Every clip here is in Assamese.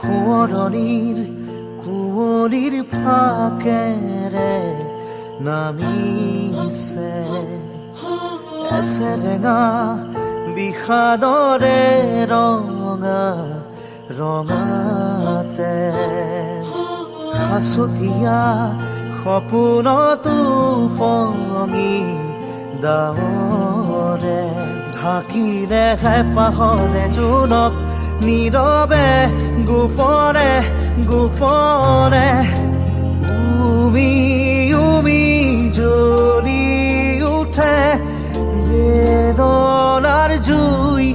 সোঁৱৰণিৰ কুঁৱলীৰ ফাকেৰে নামিছে এছেৰেঙা বিষাদৰে ৰঙা ৰঙাতে সাঁচতীয়া সপোনতো পঙি ডাৱৰে ঢাকিলে হেঁপাহৰে জোনক নীৰৱে গোপনে গোপনে উমি উমি জ্বলি উঠে বেদনাৰ জুই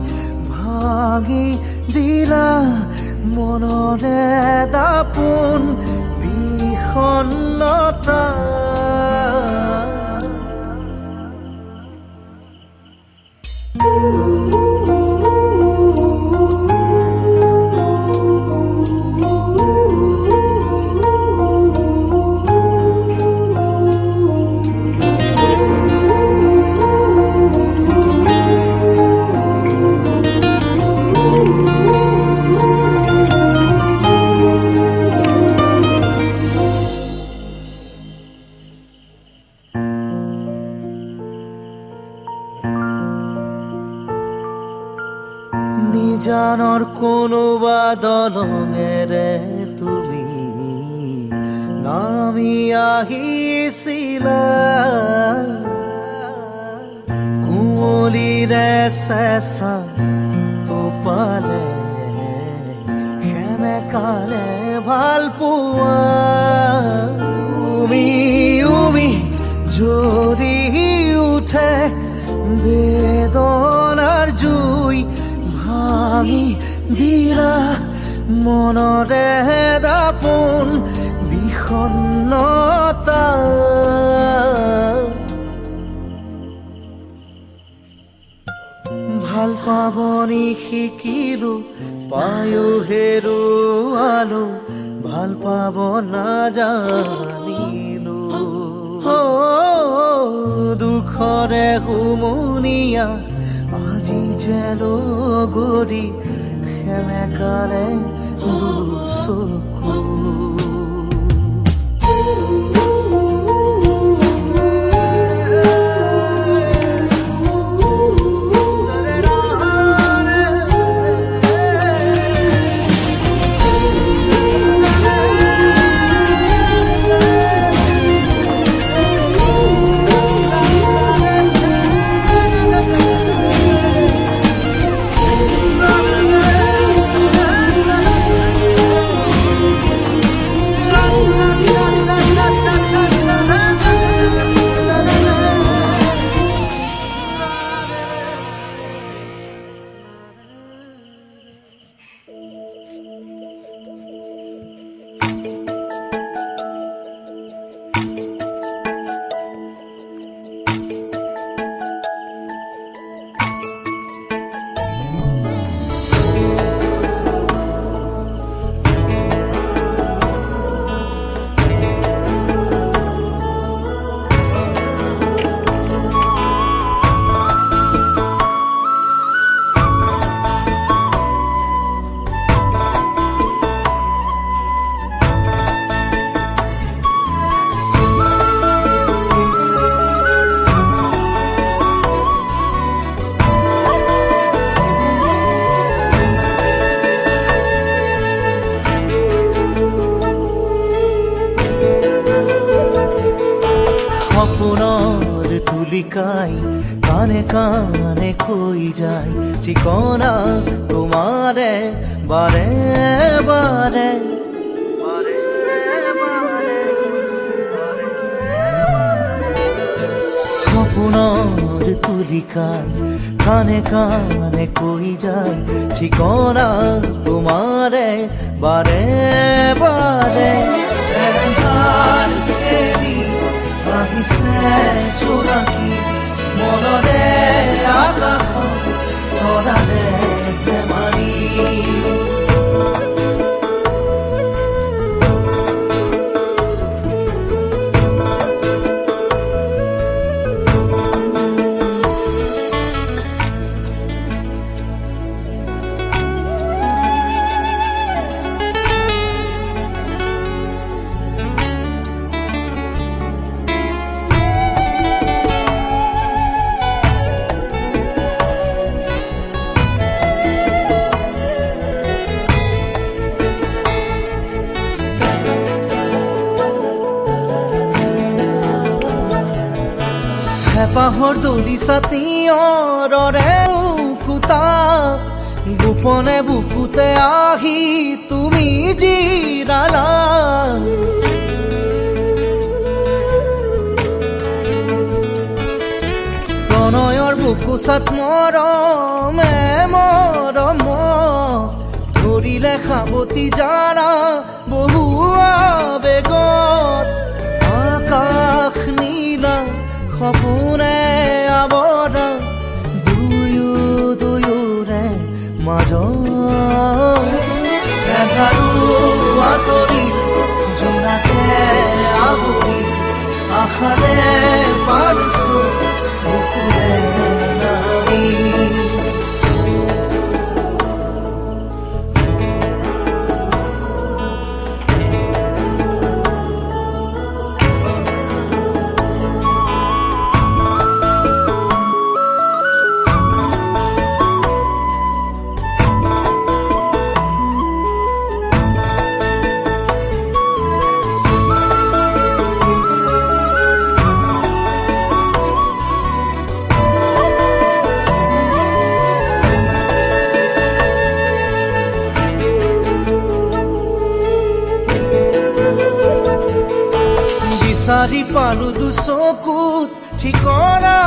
ভাঙি দিলা মনৰে দাপোন বিষণ্ণতা নিজানৰ কোনোবা দলঙেৰে তুমি নামি আহিছিলা কুঁৱলীৰে চেঁচা টোপালে সেমেকালে ভাল পোৱা উমি উমি জ্বলি উঠে বেদনাৰ জুই ভাঙি দিলা মনৰে দাপোন বিষণ্ণতা ভাল পাবনি শিকিলো পায়ো হেৰুৱালো ভাল পাব নাজানিলো দুখৰে হুমুনিয়া আজি জেলগৰি সেমেকালে দুচকু সপোনৰ তুলিকাই কানে কানে কৈ যায় ঠিকনা তোমাৰে বাৰে বাৰে সপোনৰ তুলিকাই কানে কানে কৈ যায় ঠিকনা তোমাৰে বাৰে বাৰে আহিছে চোৰাকি মনৰে আকাশত তৰাৰে ধেমালি বাহৰ দলি ছাতিয়ৰৰে কুটা গোপনে বুকুতে আহি তুমি জিৰালা প্ৰণয়ৰ বুকুচাত মৰমে মৰম ধৰিলে সাৱতি জানা বহু আবেগত আকাশ নীলা সপোনে আৱৰা দুয়োৰে মাজত এঘাৰো আঁতৰি জোনাকে আৱৰি আশাৰে পাৰিছো বুকুৰে নামি বিচাৰি পালো দুচকুত ঠিকনা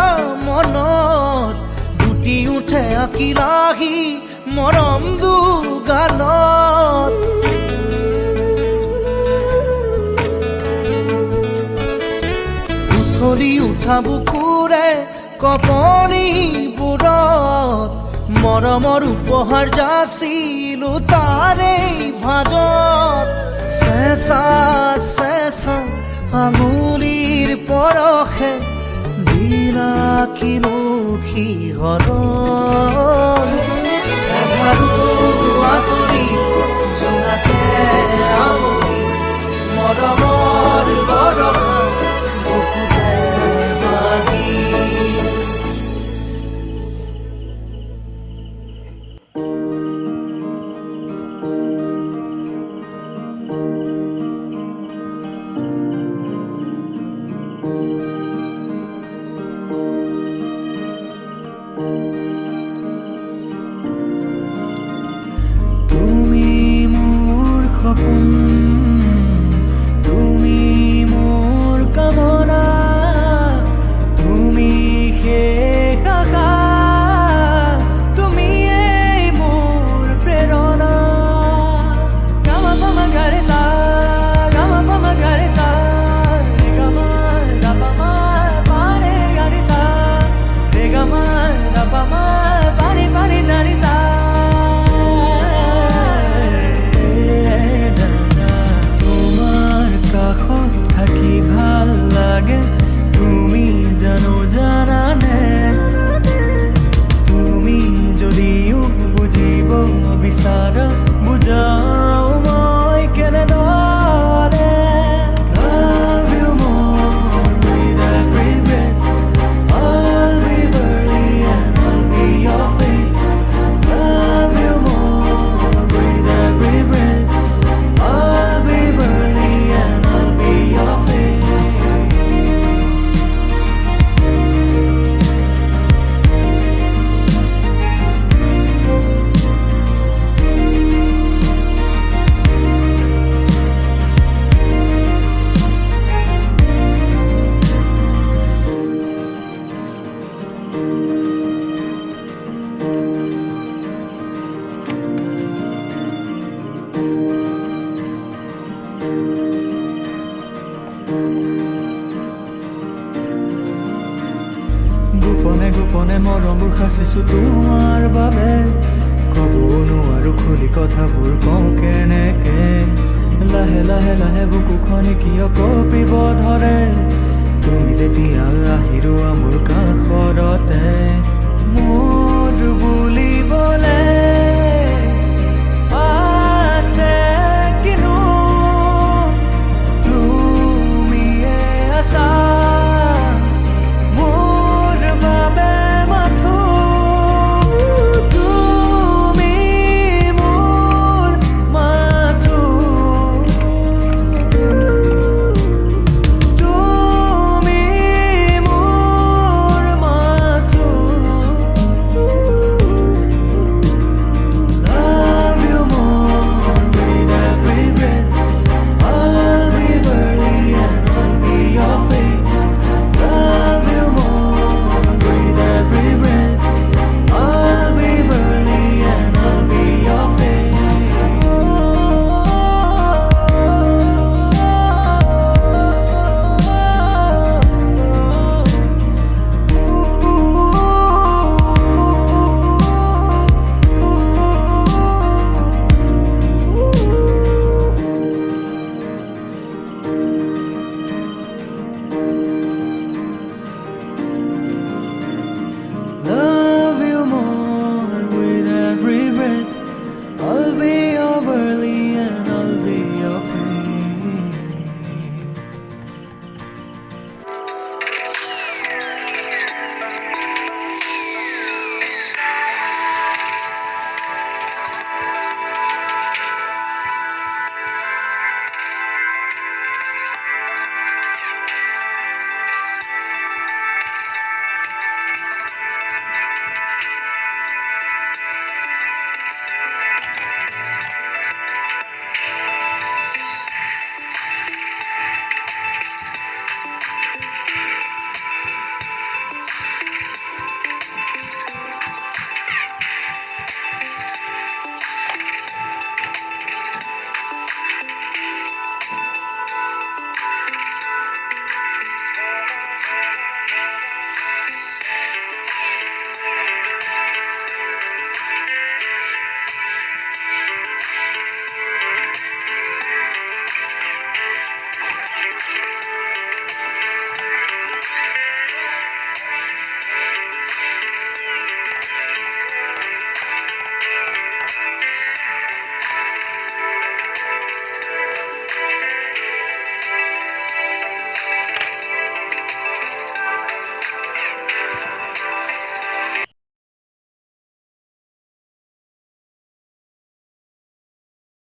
মনত দুটি উঠে আঁকি লাগি মৰম দুগালত উঠলি উঠা বুকুৰে কপনিবোৰত মৰমৰ উপহাৰ যাচিলো তাৰেই ভাজত চেঁচা চেঁচা আঙুলিৰ পৰশে দিলা কিনো শিহৰণ এঘাৰো আঁতৰি জোনাকে আৱৰি মৰমৰ বৰষা বুকুতে বান্ধি তুমি মোৰ সপোন তুমি মোৰ কামনা তুমি শেষ আশা তুমিয়েই মোৰ প্ৰেৰণা গামা পামা গাৰে সা গামা পামা গাৰে সা গামা দাপামা পানে গাৰে সা গামা দাপামা পানে পানে নাৰি সা কাষত থাকি ভাল লাগে তুমি জানো জানানে তুমি যদিও বুজিব বিচাৰা বুজাও মই কেনেদৰে Love you more with every breath I'll be burning and I'll be your fate Love you more with every breath I'll be burning and I'll be your fate গোপনে গোপনে মৰমবোৰ সাঁচিছো তোমাৰ বাবে ক'ব নোৱাৰো খুলি কথাবোৰ কওঁ কেনেকে লাহে লাহে লাহে বুকুখনে কিয় কঁপিব ধৰে তুমি যেতিয়া আহিৰোৱা মোৰ কাষৰতে মোৰ